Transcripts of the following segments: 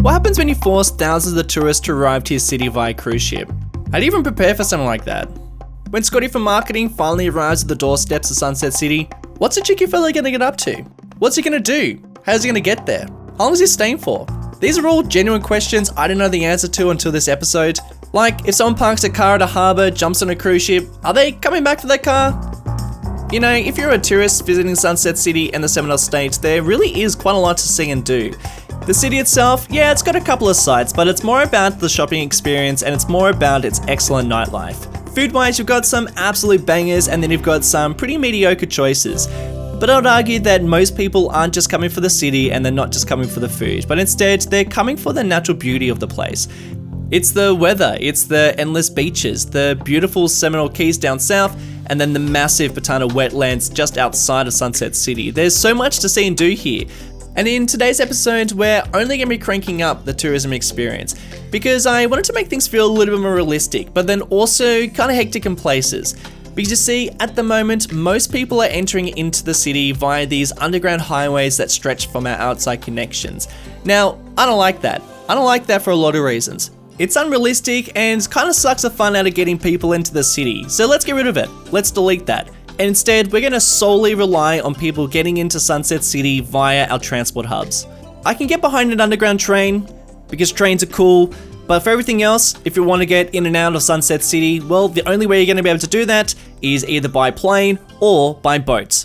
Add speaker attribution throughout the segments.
Speaker 1: What happens when you force thousands of tourists to arrive to your city via cruise ship? How do you even prepare for something like that? When Scotty from marketing finally arrives at the doorsteps of Sunset City, what's the cheeky fella gonna get up to? What's he gonna do? How's he gonna get there? How long is he staying for? These are all genuine questions I didn't know the answer to until this episode. Like, if someone parks a car at a harbour, jumps on a cruise ship, are they coming back for their car? You know, if you're a tourist visiting Sunset City and the Seminole States, there really is quite a lot to see and do. The city itself, yeah, it's got a couple of sites, but it's more about the shopping experience and it's more about its excellent nightlife. Food-wise, you've got some absolute bangers and then you've got some pretty mediocre choices. But I would argue that most people aren't just coming for the city and they're not just coming for the food, but instead they're coming for the natural beauty of the place. It's the weather, it's the endless beaches, the beautiful Seminole Keys down south, and then the massive Patana wetlands just outside of Sunset City. There's so much to see and do here. And in today's episode, we're only going to be cranking up the tourism experience because I wanted to make things feel a little bit more realistic, but then also kind of hectic in places. Because you see, at the moment, most people are entering into the city via these underground highways that stretch from our outside connections. Now, I don't like that. I don't like that for a lot of reasons. It's unrealistic and kind of sucks the fun out of getting people into the city, so let's get rid of it. Let's delete that. And instead, we're going to solely rely on people getting into Sunset City via our transport hubs. I can get behind an underground train, because trains are cool, but for everything else, if you want to get in and out of Sunset City, well, the only way you're going to be able to do that is either by plane or by boat.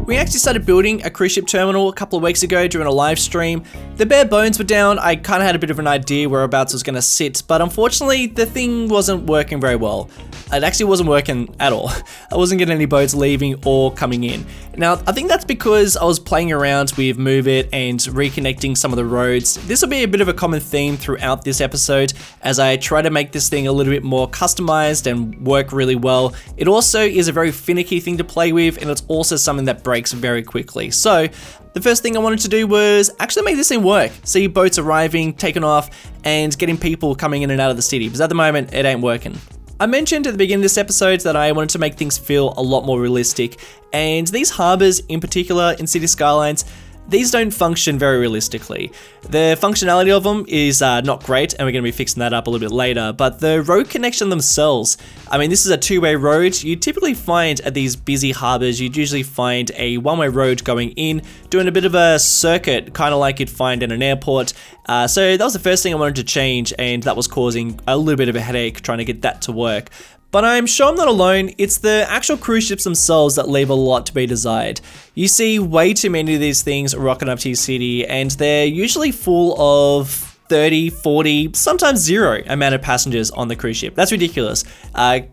Speaker 1: We actually started building a cruise ship terminal a couple of weeks ago during a live stream. The bare bones were down, I kind of had a bit of an idea whereabouts it was going to sit, but unfortunately the thing wasn't working very well. It actually wasn't working at all. I wasn't getting any boats leaving or coming in. Now, I think that's because I was playing around with Move It and reconnecting some of the roads. This will be a bit of a common theme throughout this episode as I try to make this thing a little bit more customized and work really well. It also is a very finicky thing to play with, and it's also something that breaks very quickly. So the first thing I wanted to do was actually make this thing work. See boats arriving, taking off, and getting people coming in and out of the city, because at the moment it ain't working. I mentioned at the beginning of this episode that I wanted to make things feel a lot more realistic, and these harbours in particular in City Skylines, these don't function very realistically. The functionality of them is not great, and we're going to be fixing that up a little bit later, but the road connection themselves, I mean, this is a two-way road. You typically find at these busy harbours, you'd usually find a one-way road going in, doing a bit of a circuit, kind of like you'd find in an airport. So that was the first thing I wanted to change, and that was causing a little bit of a headache trying to get that to work. But I'm sure I'm not alone. It's the actual cruise ships themselves that leave a lot to be desired. You see way too many of these things rocking up to your city, and they're usually full of 30, 40, sometimes zero amount of passengers on the cruise ship. That's ridiculous.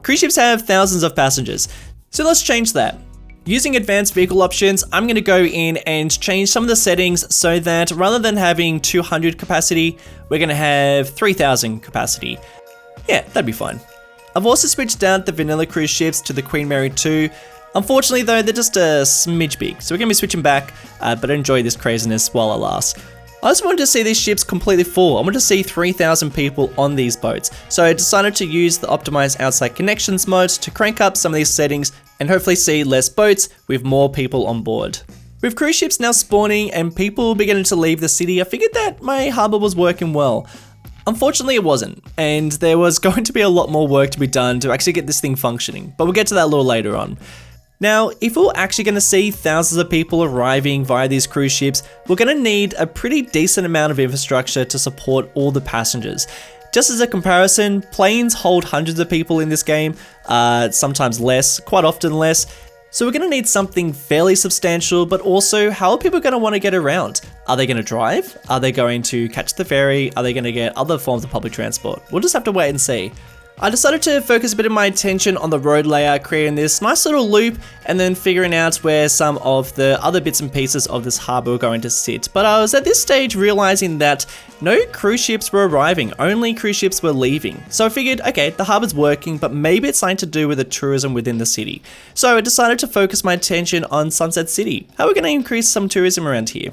Speaker 1: Cruise ships have thousands of passengers. So let's change that. Using advanced vehicle options, I'm going to go in and change some of the settings so that rather than having 200 capacity, we're going to have 3,000 capacity. Yeah, that'd be fine. I've also switched out the vanilla cruise ships to the Queen Mary 2. Unfortunately though, they're just a smidge big, so we're going to be switching back, but enjoy this craziness while it lasts. I also wanted to see these ships completely full. I wanted to see 3,000 people on these boats, so I decided to use the optimized outside connections mode to crank up some of these settings and hopefully see less boats with more people on board. With cruise ships now spawning and people beginning to leave the city, I figured that my harbour was working well. Unfortunately, it wasn't, and there was going to be a lot more work to be done to actually get this thing functioning, but we'll get to that a little later on. Now, if we're actually going to see thousands of people arriving via these cruise ships, we're going to need a pretty decent amount of infrastructure to support all the passengers. Just as a comparison, planes hold hundreds of people in this game, sometimes less, quite often less. So we're going to need something fairly substantial, but also how are people going to want to get around? Are they going to drive? Are they going to catch the ferry? Are they going to get other forms of public transport? We'll just have to wait and see. I decided to focus a bit of my attention on the road layout, creating this nice little loop and then figuring out where some of the other bits and pieces of this harbour were going to sit. But I was at this stage realising that no cruise ships were arriving, only cruise ships were leaving. So I figured, okay, the harbour's working, but maybe it's something to do with the tourism within the city. So I decided to focus my attention on Sunset City. How are we going to increase some tourism around here?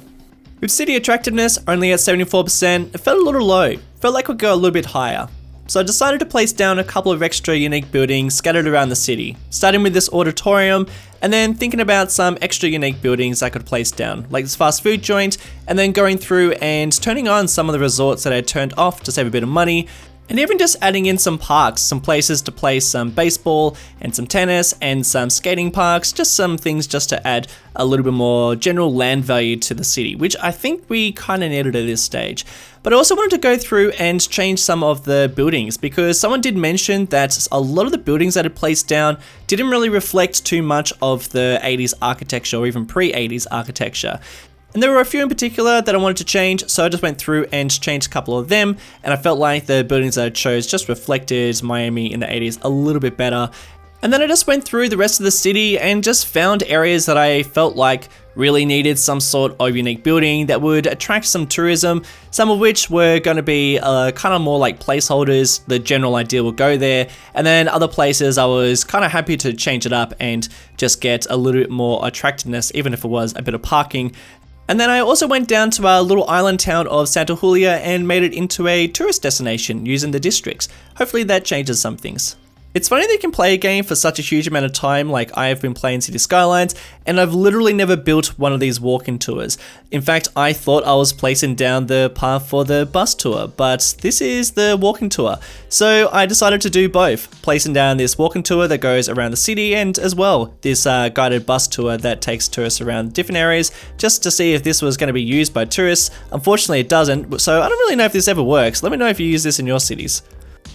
Speaker 1: With city attractiveness only at 74%, it felt a little low. Felt like we'd go a little bit higher. So I decided to place down a couple of extra unique buildings scattered around the city, starting with this auditorium and then thinking about some extra unique buildings I could place down, like this fast food joint, and then going through and turning on some of the resorts that I turned off to save a bit of money, and even just adding in some parks, some places to play some baseball and some tennis and some skating parks, just some things just to add a little bit more general land value to the city, which I think we kind of needed at this stage. But I also wanted to go through and change some of the buildings because someone did mention that a lot of the buildings that I placed down didn't really reflect too much of the 80s architecture or even pre-80s architecture. And there were a few in particular that I wanted to change, so I just went through and changed a couple of them, and I felt like the buildings that I chose just reflected Miami in the 80s a little bit better. And then I just went through the rest of the city and just found areas that I felt like really needed some sort of unique building that would attract some tourism, some of which were going to be kind of more like placeholders. The general idea will go there, and then other places I was kind of happy to change it up and just get a little bit more attractiveness, even if it was a bit of parking. And then I also went down to our little island town of Santa Julia and made it into a tourist destination using the districts. Hopefully that changes some things. It's funny that you can play a game for such a huge amount of time like I have been playing City Skylines, and I've literally never built one of these walk-in tours. In fact, I thought I was placing down the path for the bus tour, but this is the walk-in tour. So I decided to do both, placing down this walk-in tour that goes around the city and as well this guided bus tour that takes tourists around different areas just to see if this was going to be used by tourists. Unfortunately it doesn't, so I don't really know if this ever works. Let me know if you use this in your cities.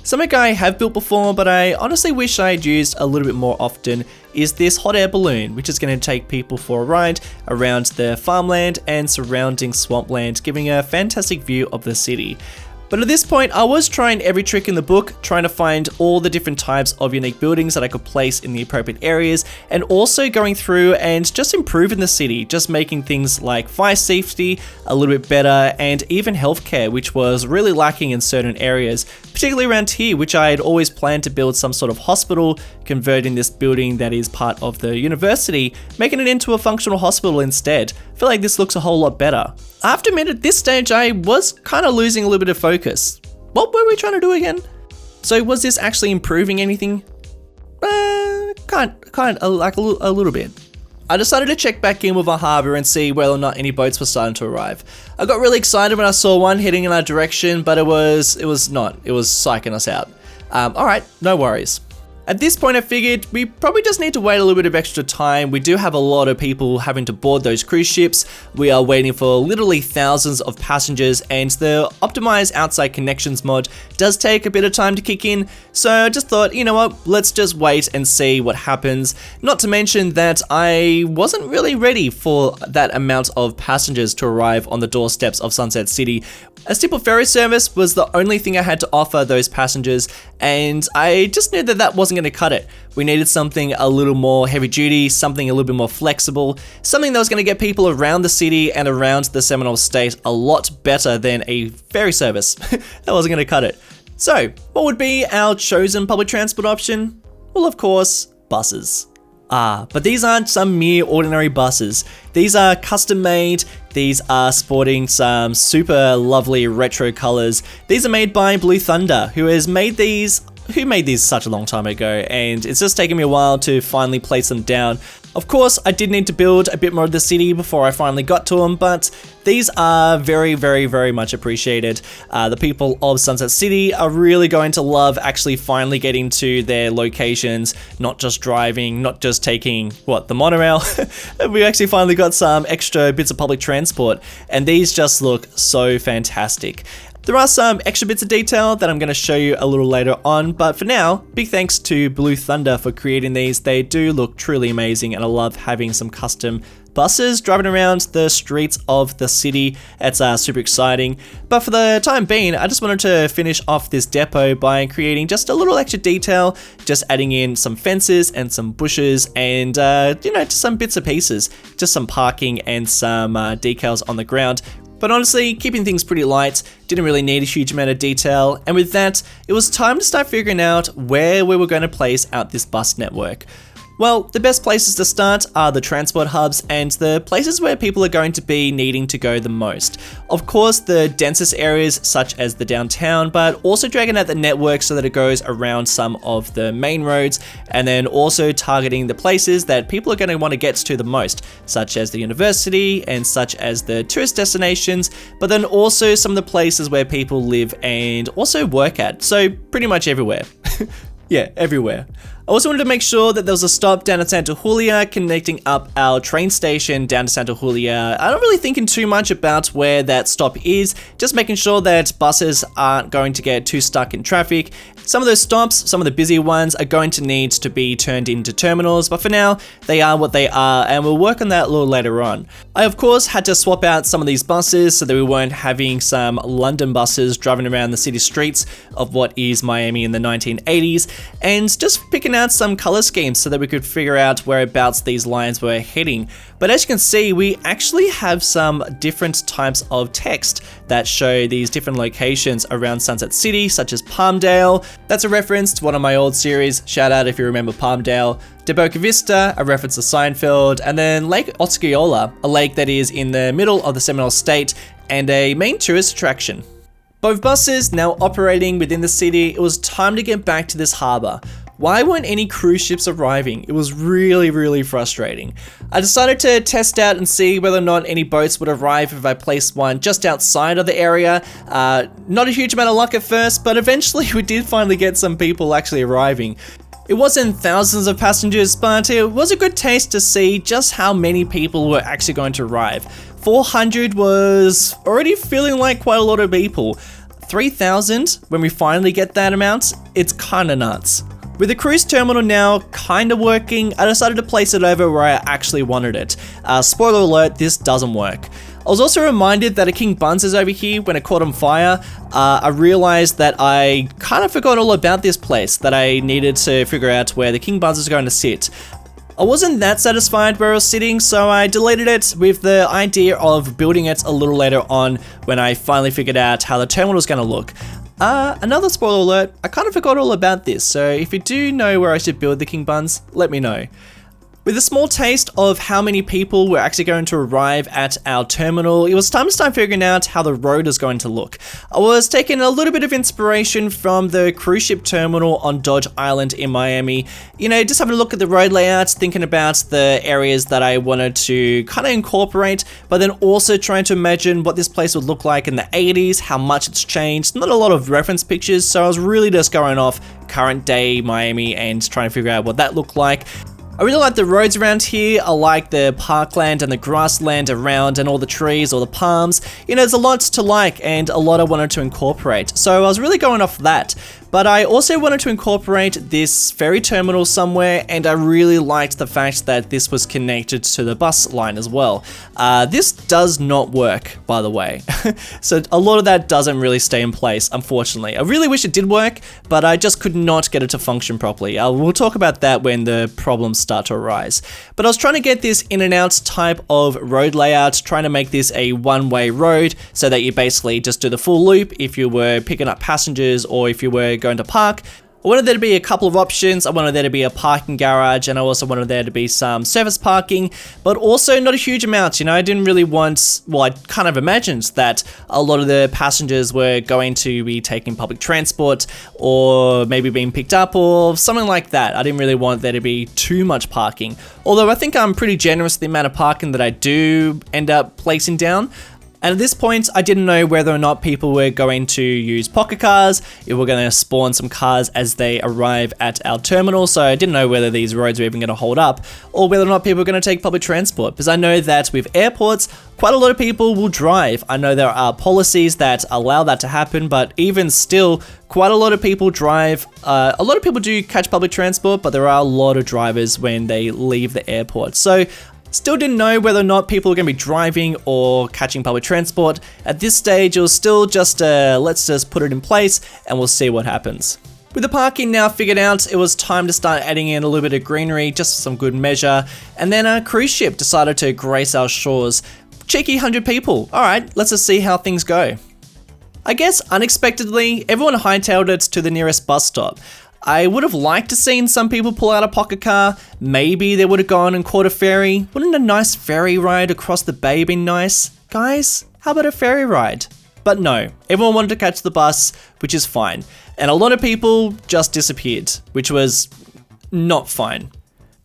Speaker 1: Something I have built before, but I honestly wish I'd used a little bit more often, is this hot air balloon, which is going to take people for a ride around the farmland and surrounding swampland, giving a fantastic view of the city. But at this point, I was trying every trick in the book, trying to find all the different types of unique buildings that I could place in the appropriate areas, and also going through and just improving the city, just making things like fire safety a little bit better, and even healthcare, which was really lacking in certain areas, particularly around here, which I had always planned to build some sort of hospital, converting this building that is part of the university, making it into a functional hospital instead. I feel like this looks a whole lot better. I have to admit, at this stage, I was kind of losing a little bit of focus. What were we trying to do again? So was this actually improving anything? Like a little bit. I decided to check back in with our harbour and see whether or not any boats were starting to arrive. I got really excited when I saw one heading in our direction, but it was not. It was psyching us out. Alright, no worries. At this point I figured we probably just need to wait a little bit of extra time. We do have a lot of people having to board those cruise ships. We are waiting for literally thousands of passengers, and the optimized outside connections mod does take a bit of time to kick in. So I just thought, you know what, let's just wait and see what happens. Not to mention that I wasn't really ready for that amount of passengers to arrive on the doorsteps of Sunset City. A simple ferry service was the only thing I had to offer those passengers, and I just knew that that wasn't going to cut it. We needed something a little more heavy duty, something a little bit more flexible, something that was going to get people around the city and around the Seminole State a lot better than a ferry service. That wasn't going to cut it. So, what would be our chosen public transport option? Well, of course, buses. But these aren't some mere ordinary buses. These are custom made, these are sporting some super lovely retro colors. These are made by Blue Thunder, who made these such a long time ago, and it's just taken me a while to finally place them down. Of course, I did need to build a bit more of the city before I finally got to them, but these are very, very, very much appreciated. The people of Sunset City are really going to love actually finally getting to their locations, not just driving, not just taking, the monorail. We actually finally got some extra bits of public transport, and these just look so fantastic. There are some extra bits of detail that I'm going to show you a little later on, but for now, big thanks to Blue Thunder for creating these. They do look truly amazing, and I love having some custom buses driving around the streets of the city. It's super exciting. But for the time being, I just wanted to finish off this depot by creating just a little extra detail, just adding in some fences and some bushes and, just some bits and pieces, just some parking and some decals on the ground. But honestly, keeping things pretty light, didn't really need a huge amount of detail, and with that, it was time to start figuring out where we were going to place out this bus network. Well, the best places to start are the transport hubs and the places where people are going to be needing to go the most. Of course, the densest areas such as the downtown, but also dragging out the network so that it goes around some of the main roads, and then also targeting the places that people are going to want to get to the most, such as the university and such as the tourist destinations, but then also some of the places where people live and also work at. So pretty much everywhere. Yeah, everywhere. I also wanted to make sure that there was a stop down at Santa Julia connecting up our train station down to Santa Julia. I'm not really thinking too much about where that stop is, just making sure that buses aren't going to get too stuck in traffic. Some of those stops, some of the busy ones, are going to need to be turned into terminals, but for now, they are what they are, and we'll work on that a little later on. I, of course, had to swap out some of these buses so that we weren't having some London buses driving around the city streets of what is Miami in the 1980s, and just picking out some color schemes so that we could figure out whereabouts these lines were heading. But as you can see, we actually have some different types of text that show these different locations around Sunset City, such as Palmdale. That's a reference to one of my old series, shout out if you remember Palmdale. De Boca Vista, a reference to Seinfeld, and then Lake Osceola, a lake that is in the middle of the Seminole State and a main tourist attraction. Both buses now operating within the city, it was time to get back to this harbour. Why weren't any cruise ships arriving? It was really frustrating. I decided to test out and see whether or not any boats would arrive if I placed one just outside of the area. Not a huge amount of luck at first, but eventually we did finally get some people actually arriving. It wasn't thousands of passengers, but it was a good taste to see just how many people were actually going to arrive. 400 was already feeling like quite a lot of people. 3,000, when we finally get that amount, it's kinda nuts. With the cruise terminal now kinda working, I decided to place it over where I actually wanted it. Spoiler alert, this doesn't work. I was also reminded that a King Bun's is over here when it caught on fire. I realized that I kind of forgot all about this place, that I needed to figure out where the King Bun's is going to sit. I wasn't that satisfied where I was sitting, so I deleted it with the idea of building it a little later on when I finally figured out how the terminal was going to look. Another spoiler alert, I kind of forgot all about this, so if you do know where I should build the King Buns, let me know. With a small taste of how many people were actually going to arrive at our terminal, it was time to start figuring out how the road is going to look. I was taking a little bit of inspiration from the cruise ship terminal on Dodge Island in Miami. You know, just having a look at the road layouts, thinking about the areas that I wanted to kind of incorporate, but then also trying to imagine what this place would look like in the 80s, how much it's changed. Not a lot of reference pictures, so I was really just going off current day Miami and trying to figure out what that looked like. I really like the roads around here. I like the parkland and the grassland around and all the trees, all the palms. You know, there's a lot to like and a lot I wanted to incorporate. So I was really going off that. But I also wanted to incorporate this ferry terminal somewhere, and I really liked the fact that this was connected to the bus line as well. This does not work, by the way. So a lot of that doesn't really stay in place, unfortunately. I really wish it did work, but I just could not get it to function properly. We'll talk about that when the problems start to arise. But I was trying to get this in and out type of road layout, trying to make this a one-way road so that you basically just do the full loop if you were picking up passengers or if you were going to park. I wanted there to be a couple of options. I wanted there to be a parking garage, and I also wanted there to be some surface parking, but also not a huge amount. You know, I didn't really want, well, I kind of imagined that a lot of the passengers were going to be taking public transport or maybe being picked up or something like that. I didn't really want there to be too much parking. Although I think I'm pretty generous with the amount of parking that I do end up placing down. And at this point, I didn't know whether or not people were going to use pocket cars, if we're going to spawn some cars as they arrive at our terminal, so I didn't know whether these roads were even going to hold up, or whether or not people were going to take public transport, because I know that with airports, quite a lot of people will drive. I know there are policies that allow that to happen, but even still, quite a lot of people drive. A lot of people do catch public transport, but there are a lot of drivers when they leave the airport. So still didn't know whether or not people were going to be driving or catching public transport. At this stage, it was still just let's just put it in place and we'll see what happens. With the parking now figured out, it was time to start adding in a little bit of greenery, just for some good measure. And then a cruise ship decided to grace our shores. Cheeky 100 people. All right, let's just see how things go. I guess unexpectedly, everyone hightailed it to the nearest bus stop. I would have liked to seen some people pull out a pocket car. Maybe they would have gone and caught a ferry. Wouldn't a nice ferry ride across the bay be nice? Guys, how about a ferry ride? But no, everyone wanted to catch the bus, which is fine. And a lot of people just disappeared, which was not fine.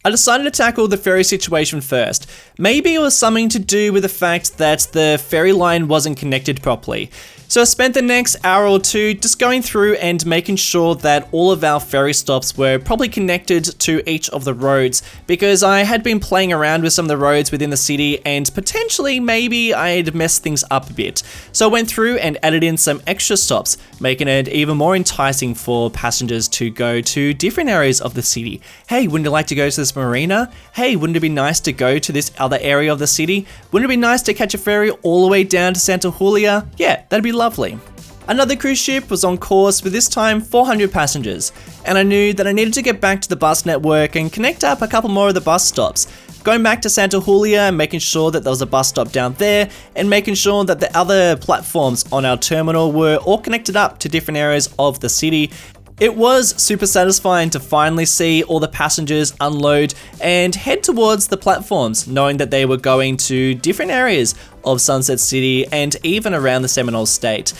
Speaker 1: I decided to tackle the ferry situation first. Maybe it was something to do with the fact that the ferry line wasn't connected properly. So I spent the next hour or two just going through and making sure that all of our ferry stops were probably connected to each of the roads, because I had been playing around with some of the roads within the city and potentially maybe I'd messed things up a bit. So I went through and added in some extra stops, making it even more enticing for passengers to go to different areas of the city. Hey, wouldn't you like to go to this marina? Hey, wouldn't it be nice to go to this other area of the city? Wouldn't it be nice to catch a ferry all the way down to Santa Julia? Yeah, that'd be lovely. Another cruise ship was on course with this time 400 passengers, and I knew that I needed to get back to the bus network and connect up a couple more of the bus stops. Going back to Santa Julia and making sure that there was a bus stop down there, and making sure that the other platforms on our terminal were all connected up to different areas of the city. It was super satisfying to finally see all the passengers unload and head towards the platforms, knowing that they were going to different areas of Sunset City and even around the Seminole State.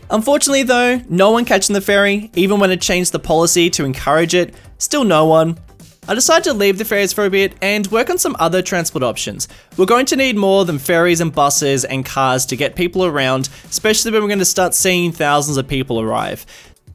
Speaker 1: Unfortunately though, no one catching the ferry, even when it changed the policy to encourage it, still no one. I decided to leave the ferries for a bit and work on some other transport options. We're going to need more than ferries and buses and cars to get people around, especially when we're going to start seeing thousands of people arrive.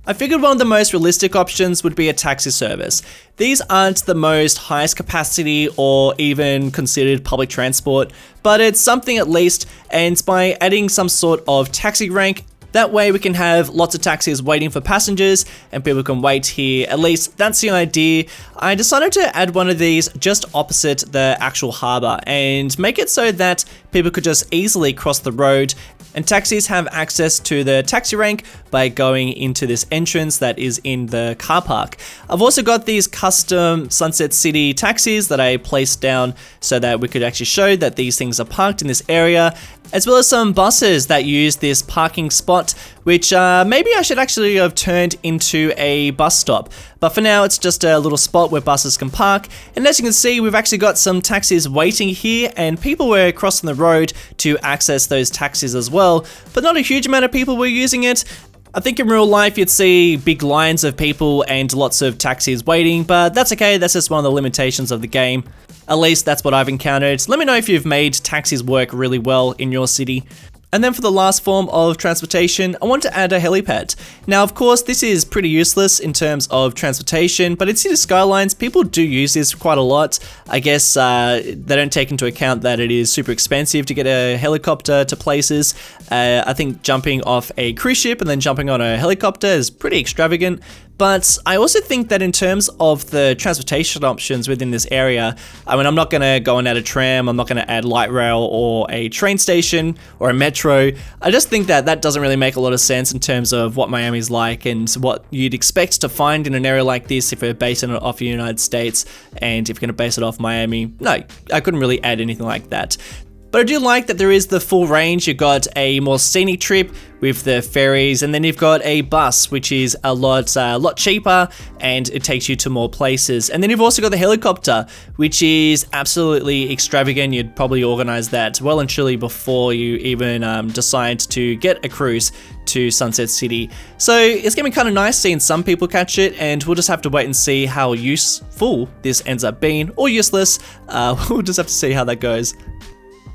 Speaker 1: I figured one of the most realistic options would be a taxi service. These aren't the most highest capacity or even considered public transport, but it's something at least, and by adding some sort of taxi rank, that way we can have lots of taxis waiting for passengers and people can wait here. At least that's the idea. I decided to add one of these just opposite the actual harbour and make it so that people could just easily cross the road, and taxis have access to the taxi rank by going into this entrance that is in the car park. I've also got these custom Sunset City taxis that I placed down so that we could actually show that these things are parked in this area, as well as some buses that use this parking spot, which maybe I should actually have turned into a bus stop. But for now, it's just a little spot where buses can park. And as you can see, we've actually got some taxis waiting here, and people were crossing the road to access those taxis as well. But not a huge amount of people were using it. I think in real life you'd see big lines of people and lots of taxis waiting, but that's okay, that's just one of the limitations of the game. At least that's what I've encountered. Let me know if you've made taxis work really well in your city. And then for the last form of transportation, I want to add a helipad. Now, of course, this is pretty useless in terms of transportation, but in City Skylines, people do use this quite a lot. I guess they don't take into account that it is super expensive to get a helicopter to places. I think jumping off a cruise ship and then jumping on a helicopter is pretty extravagant. But I also think that in terms of the transportation options within this area, I mean, I'm not going to go and add a tram, I'm not going to add light rail or a train station or a metro. I just think that that doesn't really make a lot of sense in terms of what Miami's like and what you'd expect to find in an area like this if you're basing it off the United States and if you're going to base it off Miami. No, I couldn't really add anything like that. But I do like that there is the full range. You've got a more scenic trip with the ferries, and then you've got a bus, which is a lot cheaper, and it takes you to more places. And then you've also got the helicopter, which is absolutely extravagant. You'd probably organize that well and truly before you even decide to get a cruise to Sunset City. So it's gonna be kind of nice seeing some people catch it, and we'll just have to wait and see how useful this ends up being, or useless. We'll just have to see how that goes.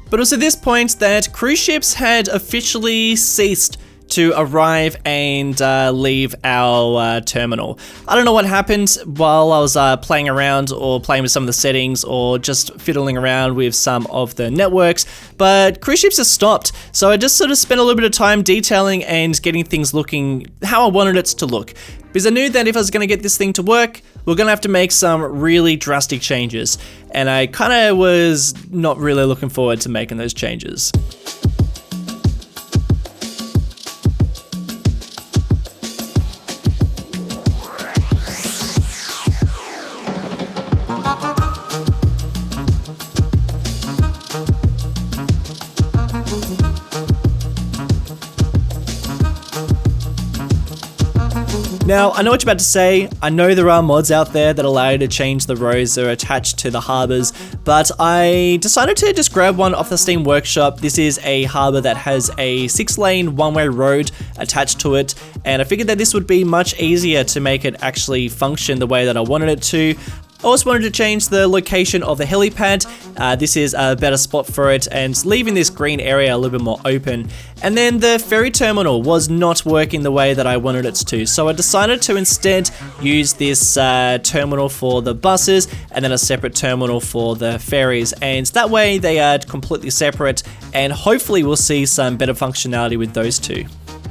Speaker 1: But it was at this point that cruise ships had officially ceased to arrive and leave our terminal. I don't know what happened while I was playing around or playing with some of the settings or just fiddling around with some of the networks, but cruise ships have stopped. So I just sort of spent a little bit of time detailing and getting things looking how I wanted it to look. Because I knew that if I was going to get this thing to work, we're going to have to make some really drastic changes. And I kind of was not really looking forward to making those changes. Now, I know what you're about to say. I know there are mods out there that allow you to change the roads that are attached to the harbors, but I decided to just grab one off the Steam Workshop. This is a harbor that has a 6-lane one-way road attached to it, and I figured that this would be much easier to make it actually function the way that I wanted it to. I also wanted to change the location of the helipad. This is a better spot for it, and leaving this green area a little bit more open. And then the ferry terminal was not working the way that I wanted it to, so I decided to instead use this terminal for the buses and then a separate terminal for the ferries, and that way they are completely separate, and hopefully we'll see some better functionality with those two.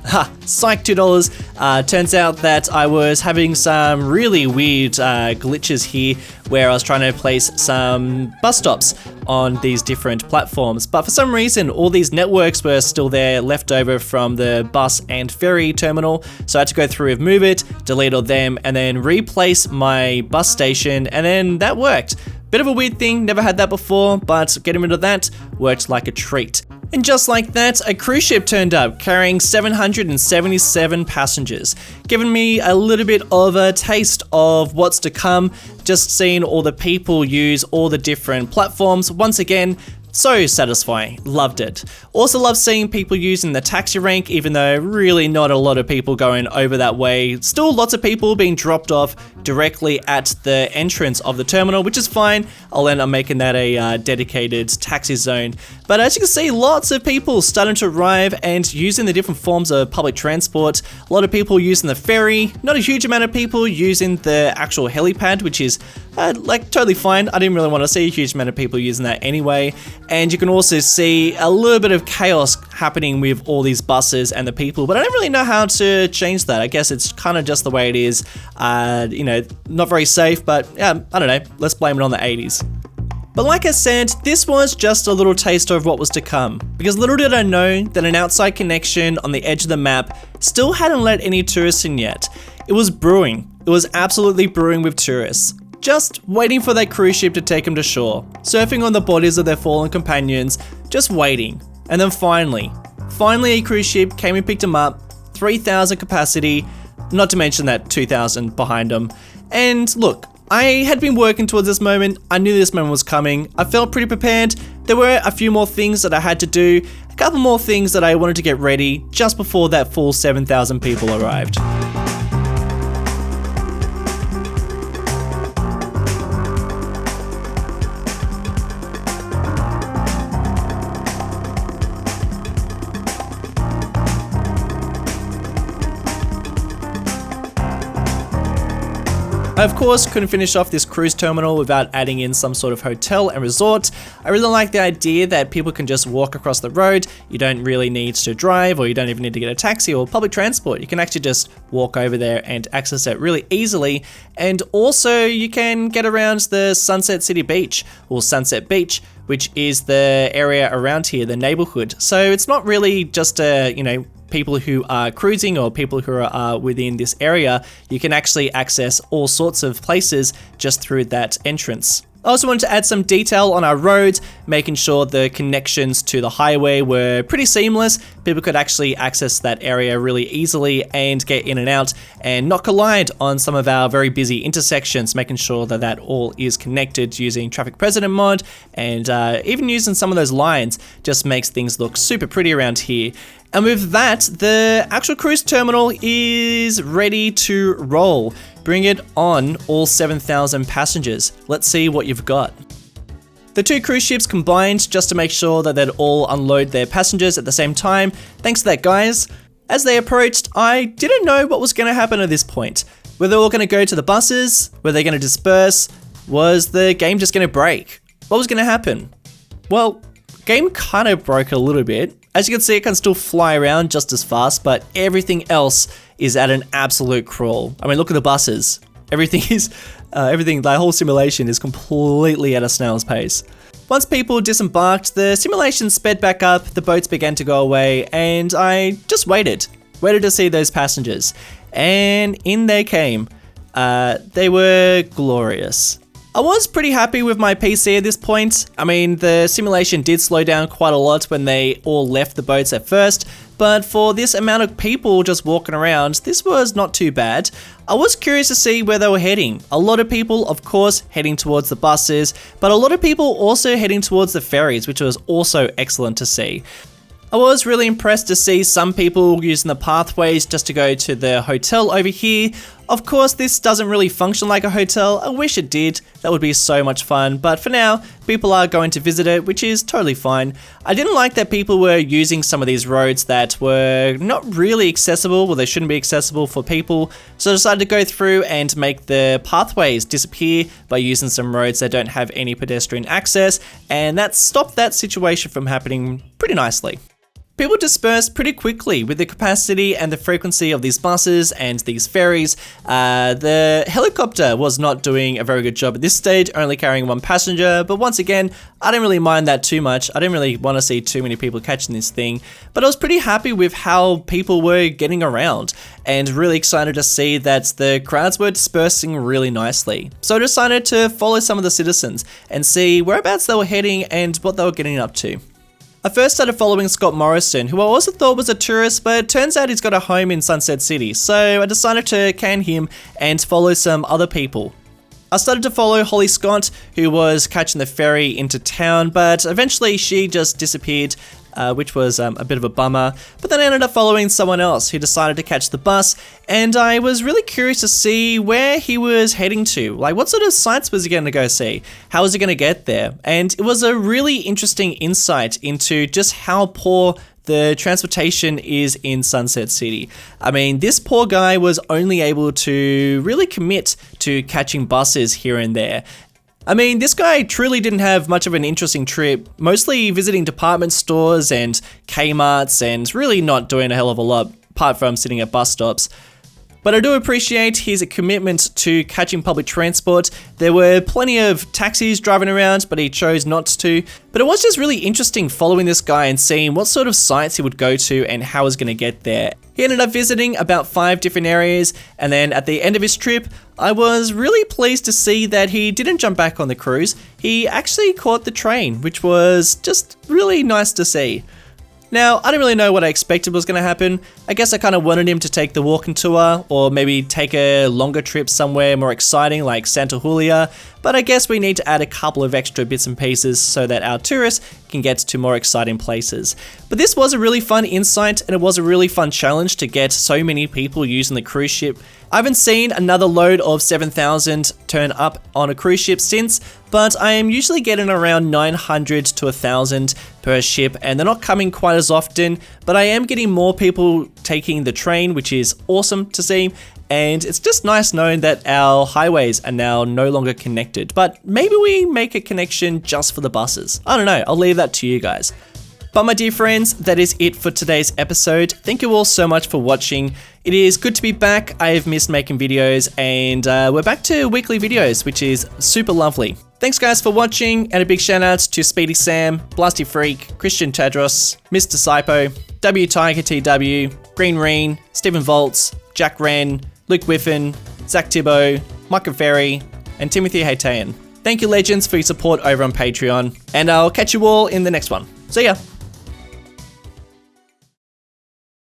Speaker 1: Ha, psych, $2. Turns out that I was having some really weird glitches here where I was trying to place some bus stops on these different platforms, but for some reason all these networks were still there left over from the bus and ferry terminal, so I had to go through and move it, delete all them, and then replace my bus station, and then that worked. Bit of a weird thing, never had that before, but getting rid of that worked like a treat. And just like that, a cruise ship turned up carrying 777 passengers, giving me a little bit of a taste of what's to come, just seeing all the people use all the different platforms. Once again, so satisfying, loved it. Also love seeing people using the taxi rank, even though really not a lot of people going over that way. Still lots of people being dropped off directly at the entrance of the terminal, which is fine. I'll end up making that a dedicated taxi zone. But as you can see, lots of people starting to arrive and using the different forms of public transport. A lot of people using the ferry, not a huge amount of people using the actual helipad, which is like totally fine. I didn't really want to see a huge amount of people using that anyway. And you can also see a little bit of chaos happening with all these buses and the people, but I don't really know how to change that. I guess it's kind of just the way it is. You know, not very safe, but yeah, I don't know. Let's blame it on the 80s. But like I said, this was just a little taster of what was to come, because little did I know that an outside connection on the edge of the map still hadn't let any tourists in yet. It was brewing. It was absolutely brewing with tourists. Just waiting for that cruise ship to take them to shore, surfing on the bodies of their fallen companions, just waiting. And then finally a cruise ship came and picked them up, 3,000 capacity, not to mention that 2,000 behind them. And look, I had been working towards this moment. I knew this moment was coming. I felt pretty prepared. There were a few more things that I had to do, a couple more things that I wanted to get ready just before that full 7,000 people arrived. I of course couldn't finish off this cruise terminal without adding in some sort of hotel and resort. I really like the idea that people can just walk across the road. You don't really need to drive, or you don't even need to get a taxi or public transport. You can actually just walk over there and access it really easily. And also you can get around the Sunset City Beach, or Sunset Beach, which is the area around here, the neighborhood. So it's not really just people who are cruising or people who are within this area. You can actually access all sorts of places just through that entrance. I also wanted to add some detail on our roads, making sure the connections to the highway were pretty seamless. People could actually access that area really easily and get in and out and not collide on some of our very busy intersections, making sure that that all is connected using Traffic President mod, and even using some of those lines just makes things look super pretty around here. And with that, the actual cruise terminal is ready to roll. Bring it on, all 7,000 passengers. Let's see what you've got. The two cruise ships combined just to make sure that they'd all unload their passengers at the same time. Thanks to that, guys. As they approached, I didn't know what was going to happen at this point. Were they all going to go to the buses? Were they going to disperse? Was the game just going to break? What was going to happen? Well, game kind of broke a little bit. As you can see, it can still fly around just as fast, but everything else is at an absolute crawl. I mean, look at the buses. Everything, the whole simulation is completely at a snail's pace. Once people disembarked, the simulation sped back up, the boats began to go away, and I just waited to see those passengers. And in they came. They were glorious. I was pretty happy with my PC at this point. I mean, the simulation did slow down quite a lot when they all left the boats at first, but for this amount of people just walking around, this was not too bad. I was curious to see where they were heading. A lot of people, of course, heading towards the buses, but a lot of people also heading towards the ferries, which was also excellent to see. I was really impressed to see some people using the pathways just to go to the hotel over here. Of course, this doesn't really function like a hotel. I wish it did. That would be so much fun. But for now, people are going to visit it, which is totally fine. I didn't like that people were using some of these roads that were not really accessible, well, they shouldn't be accessible for people. So I decided to go through and make the pathways disappear by using some roads that don't have any pedestrian access. And that stopped that situation from happening pretty nicely. People dispersed pretty quickly with the capacity and the frequency of these buses and these ferries. The helicopter was not doing a very good job at this stage, only carrying one passenger, but once again, I didn't really mind that too much. I didn't really want to see too many people catching this thing, but I was pretty happy with how people were getting around and really excited to see that the crowds were dispersing really nicely. So I decided to follow some of the citizens and see whereabouts they were heading and what they were getting up to. I first started following Scott Morrison, who I also thought was a tourist, but it turns out he's got a home in Sunset City, so I decided to can him and follow some other people. I started to follow Holly Scott, who was catching the ferry into town, but eventually she just disappeared, which was a bit of a bummer. But then I ended up following someone else who decided to catch the bus, and I was really curious to see where he was heading to. Like, what sort of sights was he going to go see? How was he going to get there? And it was a really interesting insight into just how poor the transportation is in Sunset City. I mean, this poor guy was only able to really commit to catching buses here and there. I mean, this guy truly didn't have much of an interesting trip, mostly visiting department stores and Kmarts and really not doing a hell of a lot, apart from sitting at bus stops. But I do appreciate his commitment to catching public transport. There were plenty of taxis driving around, but he chose not to. But it was just really interesting following this guy and seeing what sort of sites he would go to and how he was going to get there. He ended up visiting about 5 different areas, and then at the end of his trip, I was really pleased to see that he didn't jump back on the cruise. He actually caught the train, which was just really nice to see. Now, I didn't really know what I expected was going to happen. I guess I kind of wanted him to take the walking tour or maybe take a longer trip somewhere more exciting like Santa Julia, but I guess we need to add a couple of extra bits and pieces so that our tourists can get to more exciting places. But this was a really fun insight and it was a really fun challenge to get so many people using the cruise ship. I haven't seen another load of 7,000 turn up on a cruise ship since, but I am usually getting around 900 to 1,000 per ship, and they're not coming quite as often, but I am getting more people taking the train, which is awesome to see, and it's just nice knowing that our highways are now no longer connected, but maybe we make a connection just for the buses. I don't know, I'll leave that to you guys. But my dear friends, that is it for today's episode. Thank you all so much for watching. It is good to be back. I have missed making videos and we're back to weekly videos, which is super lovely. Thanks guys for watching, and a big shout out to Speedy Sam, Blasty Freak, Christian Tadros, Mr. Sypo, W Tiger TW, Green Reen, Stephen Volts, Jack Wren, Luke Whiffen, Zach Tibbo, Micah Ferry, and Timothy Haytayan. Thank you legends for your support over on Patreon, and I'll catch you all in the next one. See ya!